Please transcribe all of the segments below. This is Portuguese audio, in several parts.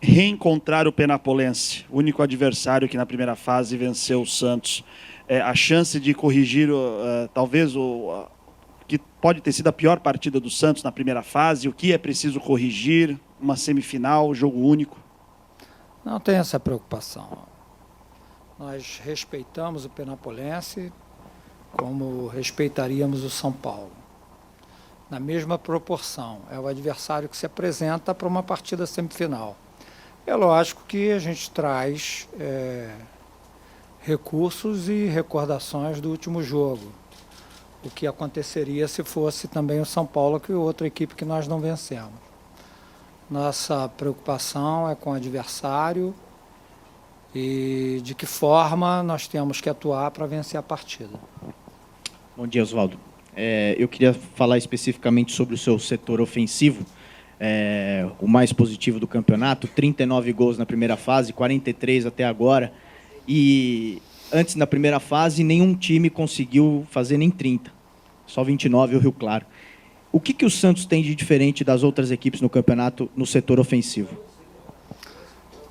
reencontrar o Penapolense, o único adversário que na primeira fase venceu o Santos. A chance de corrigir, talvez, o que pode ter sido a pior partida do Santos na primeira fase, o que é preciso corrigir, uma semifinal, jogo único? Não tem essa preocupação. Nós respeitamos o Penapolense como respeitaríamos o São Paulo. Na mesma proporção, é o adversário que se apresenta para uma partida semifinal. É lógico que a gente traz recursos e recordações do último jogo. O que aconteceria se fosse também o São Paulo, que é outra equipe que nós não vencemos. Nossa preocupação é com o adversário e de que forma nós temos que atuar para vencer a partida. Bom dia, Oswaldo. Eu queria falar especificamente sobre o seu setor ofensivo, o mais positivo do campeonato, 39 gols na primeira fase, 43 até agora, e antes, na primeira fase, nenhum time conseguiu fazer nem 30, só 29 o Rio Claro. O que o Santos tem de diferente das outras equipes no campeonato no setor ofensivo?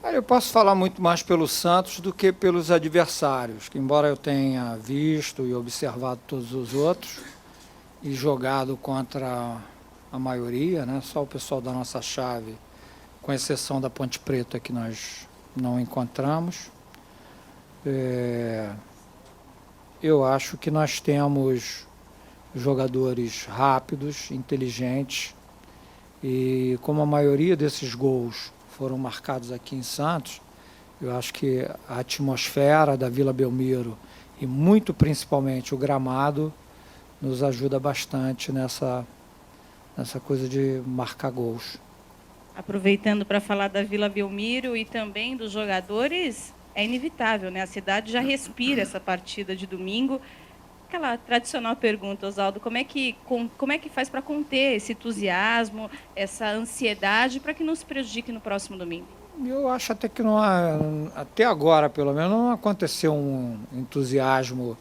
Eu posso falar muito mais pelo Santos do que pelos adversários, que embora eu tenha visto e observado todos os outros e jogado contra a maioria, né, só o pessoal da nossa chave, com exceção da Ponte Preta, que nós não encontramos. Eu acho que nós temos jogadores rápidos, inteligentes, e como a maioria desses gols foram marcados aqui em Santos, eu acho que a atmosfera da Vila Belmiro e muito principalmente o gramado nos ajuda bastante nessa coisa de marcar gols. Aproveitando para falar da Vila Belmiro e também dos jogadores, é inevitável, né? A cidade já respira essa partida de domingo. Aquela tradicional pergunta, Oswaldo, como é que faz para conter esse entusiasmo, essa ansiedade, para que não se prejudique no próximo domingo? Eu acho até que até agora, pelo menos, não aconteceu um entusiasmo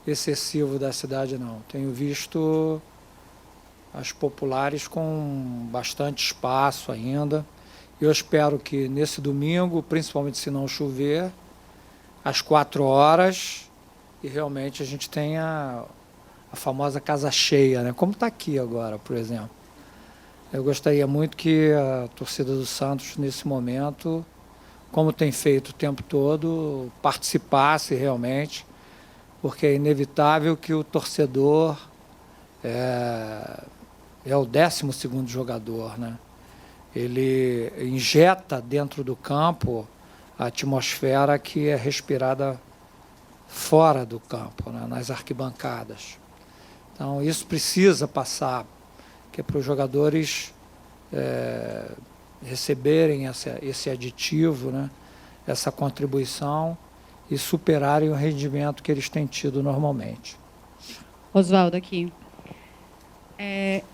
excessivo da cidade, não. Tenho visto as populares com bastante espaço ainda. Eu espero que nesse domingo, principalmente se não chover, às 4 horas, e realmente a gente tenha a famosa casa cheia, né? Como está aqui agora, por exemplo. Eu gostaria muito que a torcida do Santos, nesse momento, como tem feito o tempo todo, participasse realmente, porque é inevitável que o torcedor é o 12º jogador, né? Ele injeta dentro do campo a atmosfera que é respirada fora do campo, né, nas arquibancadas. Então, isso precisa passar, que é para os jogadores receberem esse aditivo, né, essa contribuição e superarem o rendimento que eles têm tido normalmente. Oswaldo, aqui.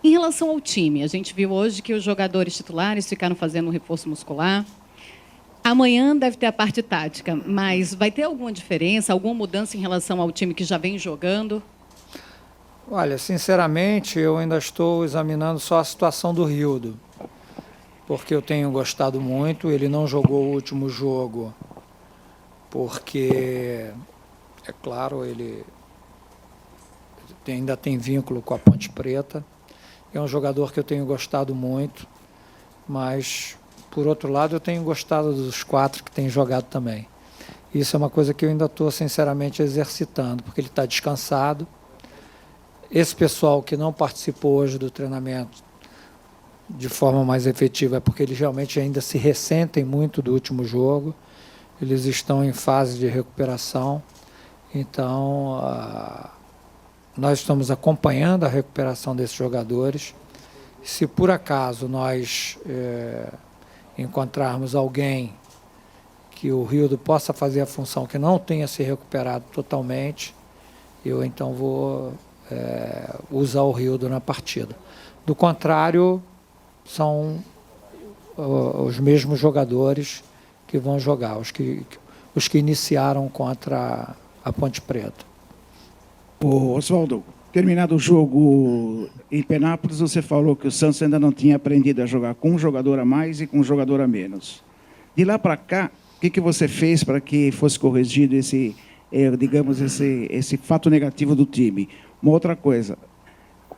Em relação ao time, a gente viu hoje que os jogadores titulares ficaram fazendo um reforço muscular. Amanhã deve ter a parte tática, mas vai ter alguma diferença, alguma mudança em relação ao time que já vem jogando? Olha, sinceramente, eu ainda estou examinando só a situação do Rildo, porque eu tenho gostado muito. Ele não jogou o último jogo, porque, é claro, ele ainda tem vínculo com a Ponte Preta. É um jogador que eu tenho gostado muito, mas, por outro lado, eu tenho gostado dos 4 que têm jogado também. Isso é uma coisa que eu ainda estou, sinceramente, exercitando, porque ele está descansado. Esse pessoal que não participou hoje do treinamento de forma mais efetiva é porque eles realmente ainda se ressentem muito do último jogo. Eles estão em fase de recuperação. Então, nós estamos acompanhando a recuperação desses jogadores. Se por acaso nós encontrarmos alguém que o Rildo possa fazer a função que não tenha se recuperado totalmente, eu então vou usar o Rildo na partida. Do contrário, são os mesmos jogadores que vão jogar, os que iniciaram contra a Ponte Preta. Oswaldo, Terminado o jogo em Penápolis, você falou que o Santos ainda não tinha aprendido a jogar com um jogador a mais e com um jogador a menos. De lá para cá, o que você fez para que fosse corrigido esse, digamos, esse fato negativo do time? Uma outra coisa,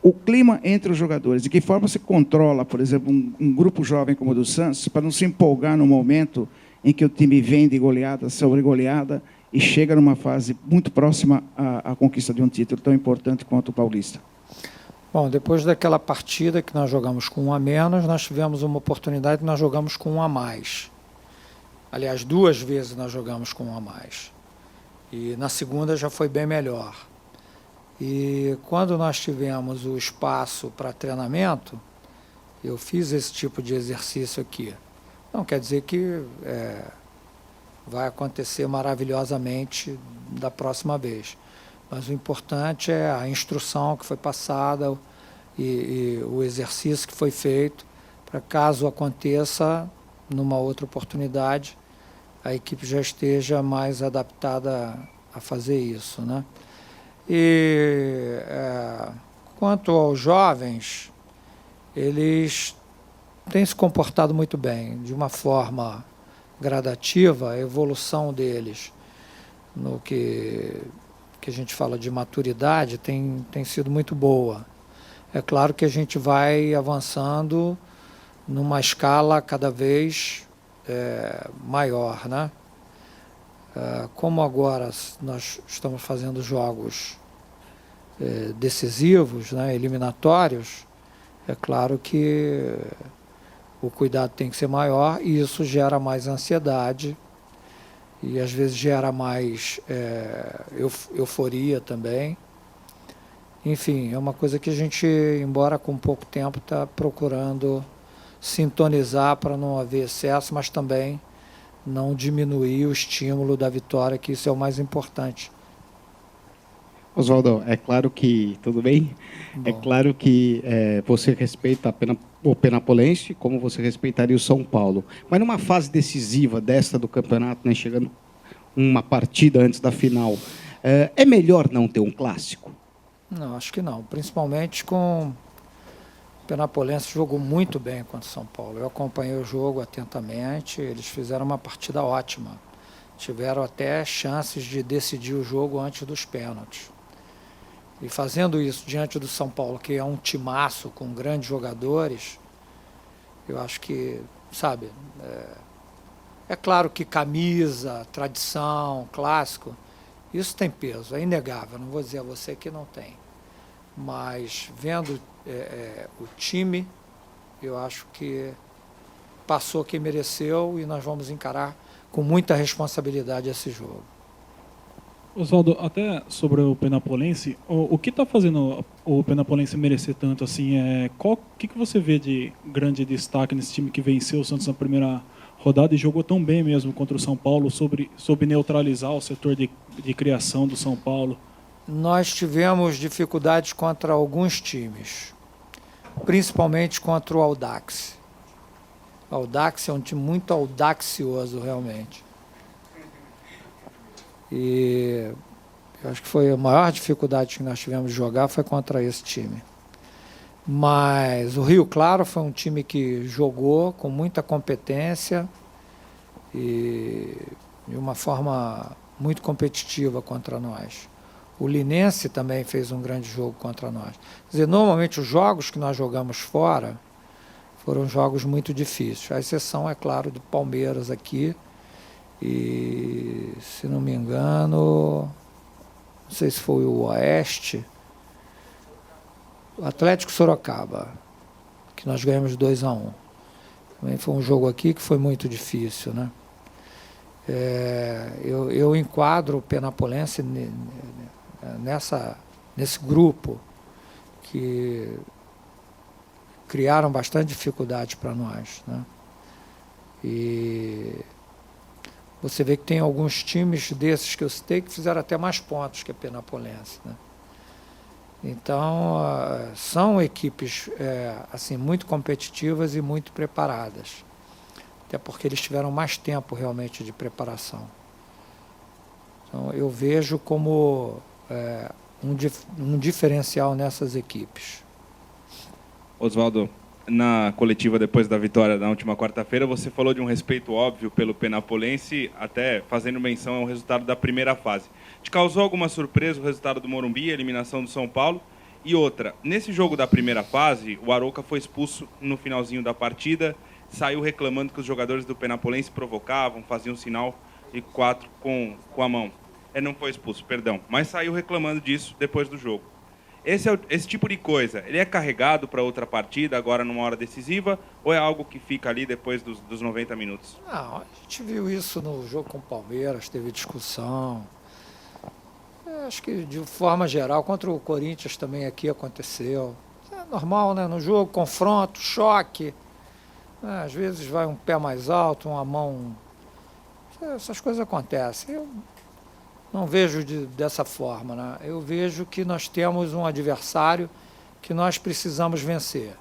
o clima entre os jogadores. De que forma você controla, por exemplo, um grupo jovem como o do Santos, para não se empolgar no momento em que o time vem de goleada sobre goleada e chega numa fase muito próxima à conquista de um título tão importante quanto o Paulista? Bom, depois daquela partida que nós jogamos com um a menos, nós tivemos uma oportunidade que nós jogamos com um a mais. Aliás, 2 vezes nós jogamos com um a mais. E na segunda já foi bem melhor. E quando nós tivemos o espaço para treinamento, eu fiz esse tipo de exercício aqui. Não quer dizer que vai acontecer maravilhosamente da próxima vez. Mas o importante é a instrução que foi passada e o exercício que foi feito para caso aconteça numa outra oportunidade, a equipe já esteja mais adaptada a fazer isso, né? E quanto aos jovens, eles têm se comportado muito bem, de uma forma gradativa. A evolução deles no que a gente fala de maturidade tem sido muito boa. É claro que a gente vai avançando numa escala cada vez maior, né? Como agora nós estamos fazendo jogos decisivos, né, eliminatórios, é claro que o cuidado tem que ser maior e isso gera mais ansiedade e às vezes gera mais euforia também. Enfim, é uma coisa que a gente, embora com pouco tempo, está procurando sintonizar para não haver excesso, mas também não diminuir o estímulo da vitória, que isso é o mais importante. Oswaldo, é claro que... Tudo bem? Bom. É claro que você respeita o Penapolense, como você respeitaria o São Paulo. Mas numa fase decisiva desta do campeonato, né, chegando uma partida antes da final, é melhor não ter um clássico? Não, acho que não. Principalmente com... O Penapolense jogou muito bem contra o São Paulo. Eu acompanhei o jogo atentamente, eles fizeram uma partida ótima. Tiveram até chances de decidir o jogo antes dos pênaltis. E fazendo isso diante do São Paulo, que é um timaço com grandes jogadores, eu acho que, sabe, é claro que camisa, tradição, clássico, isso tem peso, é inegável, não vou dizer a você que não tem. Mas vendo o time, eu acho que passou quem mereceu e nós vamos encarar com muita responsabilidade esse jogo. Oswaldo, até sobre o Penapolense, o que está fazendo o Penapolense merecer tanto assim? O que você vê de grande destaque nesse time que venceu o Santos na primeira rodada e jogou tão bem mesmo contra o São Paulo, soube neutralizar o setor de criação do São Paulo? Nós tivemos dificuldades contra alguns times, principalmente contra o Audax. O Audax é um time muito audacioso, realmente. E eu acho que foi a maior dificuldade que nós tivemos de jogar foi contra esse time. Mas o Rio Claro foi um time que jogou com muita competência e de uma forma muito competitiva contra nós. O Linense também fez um grande jogo contra nós. Quer dizer, normalmente os jogos que nós jogamos fora foram jogos muito difíceis. A exceção, é claro, do Palmeiras aqui. E, se não me engano, não sei se foi o Oeste, o Atlético Sorocaba, que nós ganhamos 2-1. Também foi um jogo aqui que foi muito difícil, né? Eu enquadro o Penapolense nesse grupo que criaram bastante dificuldade para nós, né? E você vê que tem alguns times desses que eu citei que fizeram até mais pontos que a Penapolense, né? Então, são equipes assim, muito competitivas e muito preparadas. Até porque eles tiveram mais tempo realmente de preparação. Então, eu vejo como um diferencial nessas equipes. Oswaldo, na coletiva depois da vitória na última quarta-feira, você falou de um respeito óbvio pelo Penapolense, até fazendo menção ao resultado da primeira fase. Te causou alguma surpresa o resultado do Morumbi, a eliminação do São Paulo? E outra, nesse jogo da primeira fase, o Arouca foi expulso no finalzinho da partida, saiu reclamando que os jogadores do Penapolense provocavam, faziam sinal de 4 com a mão. Não foi expulso, perdão, mas saiu reclamando disso depois do jogo. Esse tipo de coisa, ele é carregado para outra partida, agora numa hora decisiva, ou é algo que fica ali depois dos 90 minutos? Não, a gente viu isso no jogo com o Palmeiras, teve discussão. Acho que, de forma geral, contra o Corinthians também aqui aconteceu. É normal, né? No jogo, confronto, choque. Às vezes vai um pé mais alto, uma mão... Essas coisas acontecem. Eu não vejo dessa forma, né? Eu vejo que nós temos um adversário que nós precisamos vencer.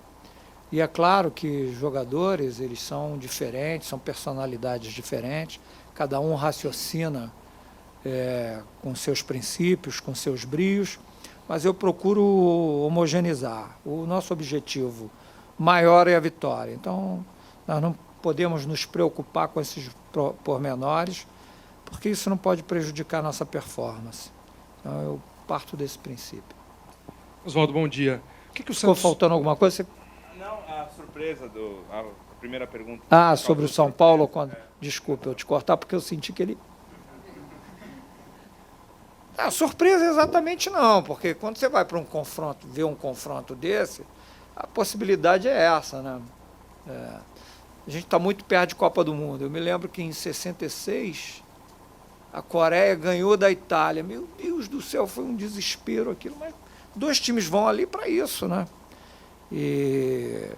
E é claro que jogadores, eles são diferentes, são personalidades diferentes, cada um raciocina com seus princípios, com seus brios, mas eu procuro homogeneizar. O nosso objetivo maior é a vitória. Então, nós não podemos nos preocupar com esses pormenores, porque isso não pode prejudicar a nossa performance. Então, eu parto desse princípio. Oswaldo, bom dia. O que o Ficou Santos... faltando alguma coisa? Não, a surpresa, a primeira pergunta. Sobre o São Paulo. Desculpa eu te cortar, porque eu senti que ele... surpresa exatamente não, porque quando você vai para um confronto, ver um confronto desse, a possibilidade é essa, né? A gente está muito perto de Copa do Mundo. Eu me lembro que em 66 a Coreia ganhou da Itália. Meu Deus do céu, foi um desespero aquilo, mas 2 times vão ali para isso, né? E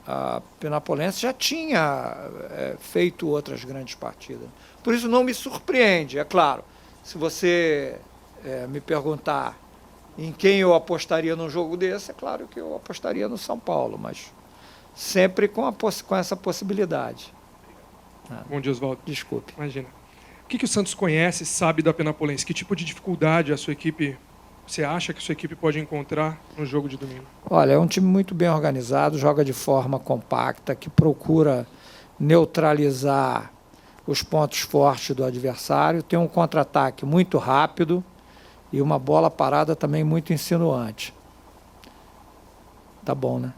a Penapolense já tinha feito outras grandes partidas. Por isso não me surpreende, é claro. Se você me perguntar em quem eu apostaria num jogo desse, é claro que eu apostaria no São Paulo, mas sempre com essa possibilidade. Bom dia, Oswaldo. Desculpe. Imagina. O que o Santos conhece, sabe da Penapolense? Que tipo de dificuldade você acha que a sua equipe pode encontrar no jogo de domingo? Olha, é um time muito bem organizado, joga de forma compacta, que procura neutralizar os pontos fortes do adversário, tem um contra-ataque muito rápido e uma bola parada também muito insinuante. Tá bom, né?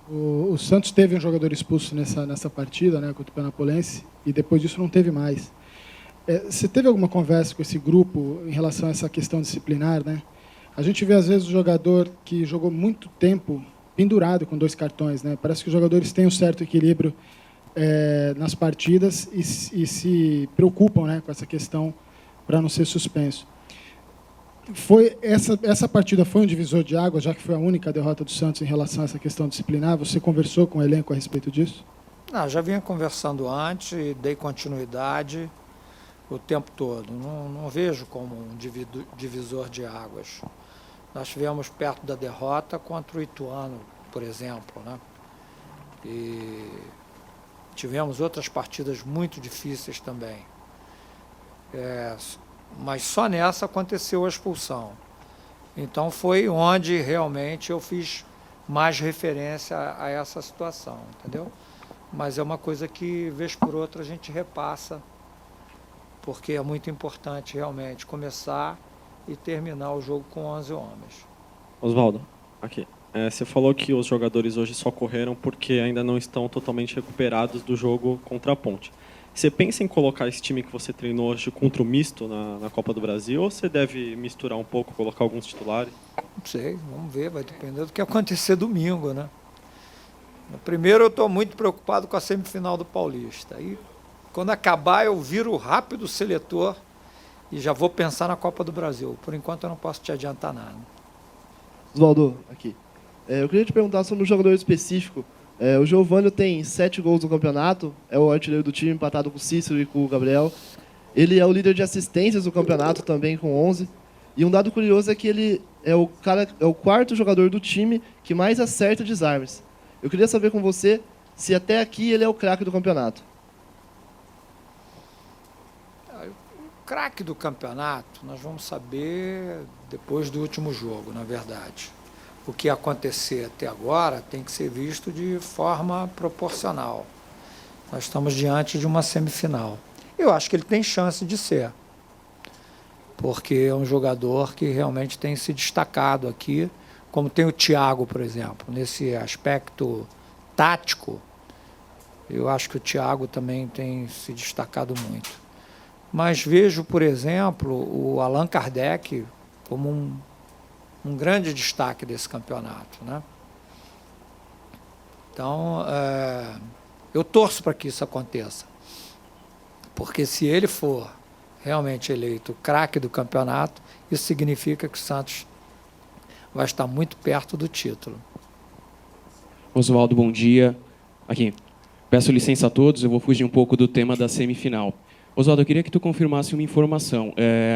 O Santos teve um jogador expulso nessa partida, né, contra o Penapolense, e depois disso não teve mais. Você teve alguma conversa com esse grupo em relação a essa questão disciplinar, né? A gente vê, às vezes, o jogador que jogou muito tempo pendurado com 2 cartões, né? Parece que os jogadores têm um certo equilíbrio nas partidas e se preocupam, né, com essa questão para não ser suspenso. Essa partida foi um divisor de água, já que foi a única derrota do Santos em relação a essa questão disciplinar? Você conversou com o elenco a respeito disso? Não, já vinha conversando antes e dei continuidade o tempo todo. Não vejo como um divisor de águas. Nós estivemos perto da derrota contra o Ituano, por exemplo, né? E tivemos outras partidas muito difíceis também. Mas só nessa aconteceu a expulsão. Então foi onde realmente eu fiz mais referência a essa situação, entendeu? Mas é uma coisa que, vez por outra, a gente repassa, porque é muito importante realmente começar e terminar o jogo com 11 homens. Oswaldo, aqui. Você falou que os jogadores hoje só correram porque ainda não estão totalmente recuperados do jogo contra a Ponte. Você pensa em colocar esse time que você treinou hoje contra o misto na Copa do Brasil, ou você deve misturar um pouco, colocar alguns titulares? Não sei, vamos ver, vai depender do que acontecer domingo, né? Primeiro eu estou muito preocupado com a semifinal do Paulista. Aí, quando acabar, eu viro rápido o seletor e já vou pensar na Copa do Brasil. Por enquanto eu não posso te adiantar nada. Oswaldo, aqui. Eu queria te perguntar sobre um jogador específico. O Giovânio tem 7 gols no campeonato, é o artilheiro do time, empatado com o Cícero e com o Gabriel. Ele é o líder de assistências do campeonato também, com 11. E um dado curioso é que ele é o 4º jogador do time que mais acerta desarmes. Eu queria saber com você se até aqui ele é o craque do campeonato. craque do campeonato, nós vamos saber depois do último jogo, na verdade. O que acontecer até agora tem que ser visto de forma proporcional. Nós estamos diante de uma semifinal. Eu acho que ele tem chance de ser, porque é um jogador que realmente tem se destacado aqui, como tem o Thiago, por exemplo, nesse aspecto tático. Eu acho que o Thiago também tem se destacado muito. Mas vejo, por exemplo, o Allan Kardec como um grande destaque desse campeonato, né? Então, eu torço para que isso aconteça, porque se ele for realmente eleito craque do campeonato, isso significa que o Santos vai estar muito perto do título. Oswaldo, bom dia. Aqui. Peço licença a todos, eu vou fugir um pouco do tema da semifinal. Oswaldo, eu queria que tu confirmasse uma informação.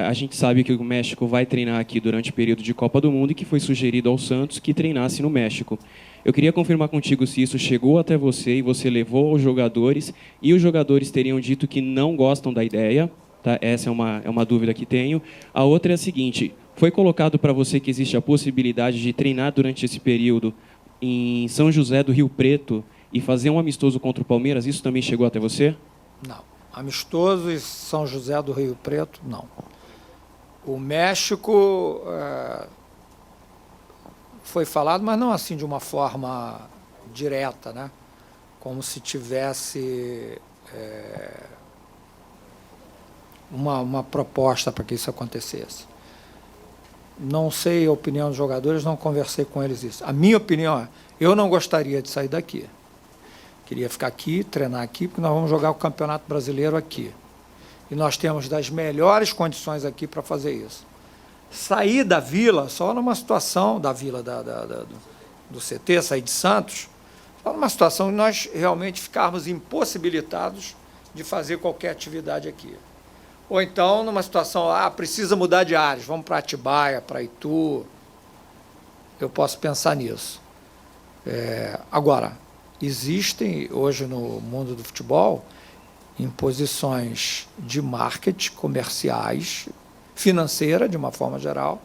A gente sabe que o México vai treinar aqui durante o período de Copa do Mundo e que foi sugerido ao Santos que treinasse no México. Eu queria confirmar contigo se isso chegou até você e você levou aos jogadores e os jogadores teriam dito que não gostam da ideia. Tá? Essa é uma dúvida que tenho. A outra é a seguinte, foi colocado para você que existe a possibilidade de treinar durante esse período em São José do Rio Preto e fazer um amistoso contra o Palmeiras? Isso também chegou até você? Não. Amistoso em São José do Rio Preto, não. O México foi falado, mas não assim de uma forma direta, né? Como se tivesse uma proposta para que isso acontecesse. Não sei a opinião dos jogadores, não conversei com eles isso. A minha opinião é, eu não gostaria de sair daqui. Queria ficar aqui, treinar aqui, porque nós vamos jogar o Campeonato Brasileiro aqui. E nós temos das melhores condições aqui para fazer isso. Sair da Vila, só numa situação, da Vila do CT, sair de Santos, só numa situação que nós realmente ficarmos impossibilitados de fazer qualquer atividade aqui. Ou então, numa situação, precisa mudar de áreas, vamos para Atibaia, para Itu, eu posso pensar nisso. Agora, existem hoje no mundo do futebol imposições de marketing, comerciais, financeira, de uma forma geral,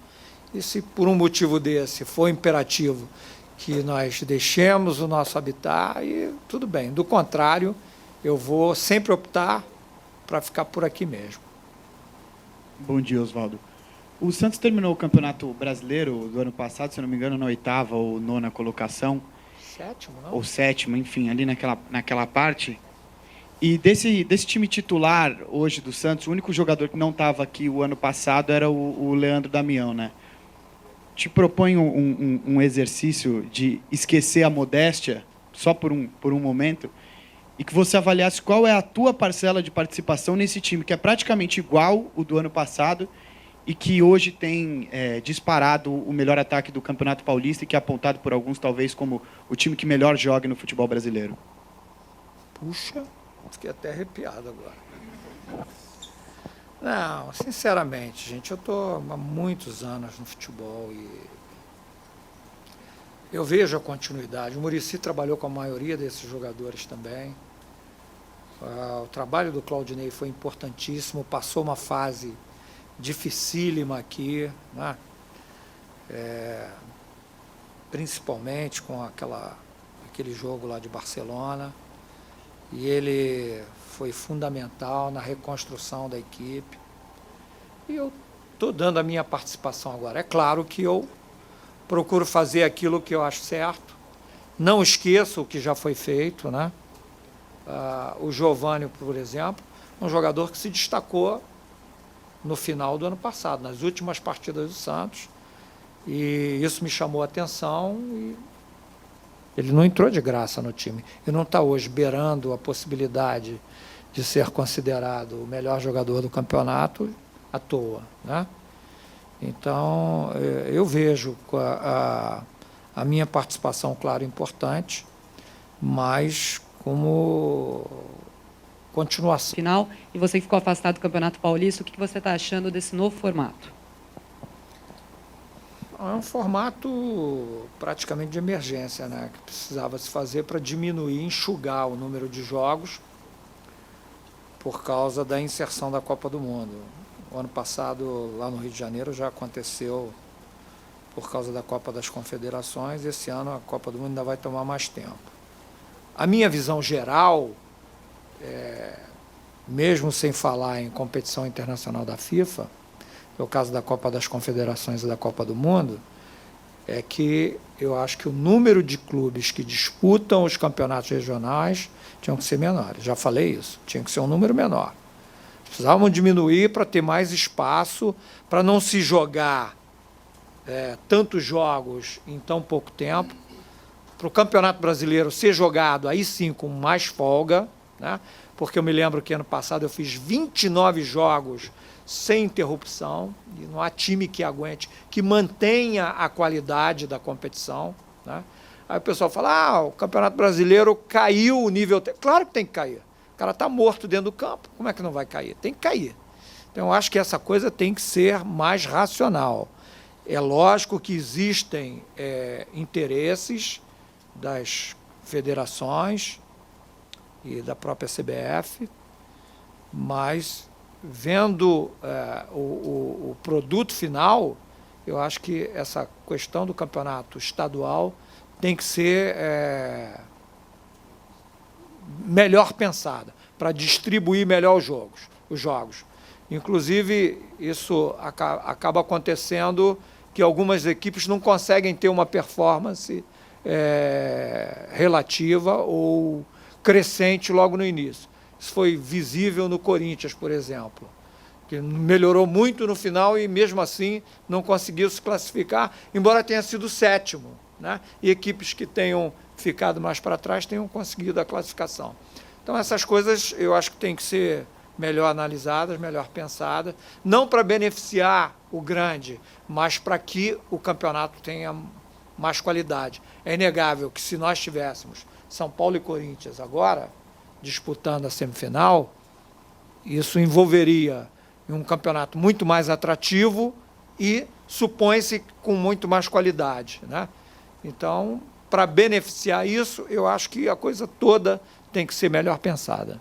e se por um motivo desse for imperativo que nós deixemos o nosso habitat, e tudo bem. Do contrário, eu vou sempre optar para ficar por aqui mesmo. Bom dia, Oswaldo. O Santos terminou o Campeonato Brasileiro do ano passado, se não me engano, na 8ª ou 9ª colocação. Sétimo, não? Ou 7º, enfim, ali naquela parte. E desse time titular hoje do Santos, o único jogador que não estava aqui o ano passado era o Leandro Damião, né? Te proponho um exercício de esquecer a modéstia, só por um momento, e que você avaliasse qual é a tua parcela de participação nesse time, que é praticamente igual o do ano passado, e que hoje tem disparado o melhor ataque do Campeonato Paulista e que é apontado por alguns, talvez, como o time que melhor joga no futebol brasileiro. Puxa, fiquei até arrepiado agora. Não, sinceramente, gente, eu estou há muitos anos no futebol e eu vejo a continuidade. O Muricy trabalhou com a maioria desses jogadores também. O trabalho do Claudinei foi importantíssimo, passou uma fase dificílima aqui, né? Principalmente com aquele jogo lá de Barcelona, e ele foi fundamental na reconstrução da equipe, e eu estou dando a minha participação agora. É claro que eu procuro fazer aquilo que eu acho certo, não esqueço o que já foi feito, né? O Giovânio, por exemplo, um jogador que se destacou no final do ano passado, nas últimas partidas do Santos, e isso me chamou a atenção, e ele não entrou de graça no time. Ele não está hoje beirando a possibilidade de ser considerado o melhor jogador do campeonato à toa, né? Então, eu vejo a minha participação, claro, importante, mas como continuação. Final, e você que ficou afastado do Campeonato Paulista, o que você está achando desse novo formato? É um formato praticamente de emergência, né, que precisava se fazer para diminuir, enxugar o número de jogos por causa da inserção da Copa do Mundo. O ano passado, lá no Rio de Janeiro, já aconteceu por causa da Copa das Confederações. Esse ano a Copa do Mundo ainda vai tomar mais tempo. A minha visão geral, mesmo sem falar em competição internacional da FIFA, que é o caso da Copa das Confederações e da Copa do Mundo, é que eu acho que o número de clubes que disputam os campeonatos regionais tinham que ser menores. Já falei isso, tinha que ser um número menor. Precisavam diminuir para ter mais espaço, para não se jogar tantos jogos em tão pouco tempo, para o Campeonato Brasileiro ser jogado aí sim com mais folga, né? Porque eu me lembro que ano passado eu fiz 29 jogos sem interrupção, e não há time que aguente, que mantenha a qualidade da competição, né? Aí o pessoal fala, o Campeonato Brasileiro caiu o nível... Claro que tem que cair. O cara está morto dentro do campo, como é que não vai cair? Tem que cair. Então, eu acho que essa coisa tem que ser mais racional. É lógico que existem interesses das federações e da própria CBF, mas vendo o produto final, eu acho que essa questão do campeonato estadual tem que ser melhor pensada, para distribuir melhor os jogos. Inclusive, isso acaba acontecendo que algumas equipes não conseguem ter uma performance relativa ou crescente logo no início. Isso foi visível no Corinthians, por exemplo, que melhorou muito no final e, mesmo assim, não conseguiu se classificar, embora tenha sido sétimo, né? E equipes que tenham ficado mais para trás tenham conseguido a classificação. Então, essas coisas eu acho que têm que ser melhor analisadas, melhor pensadas, não para beneficiar o grande, mas para que o campeonato tenha mais qualidade. É inegável que, se nós tivéssemos São Paulo e Corinthians agora disputando a semifinal, isso envolveria um campeonato muito mais atrativo e, supõe-se, com muito mais qualidade, né? Então, para beneficiar isso, eu acho que a coisa toda tem que ser melhor pensada.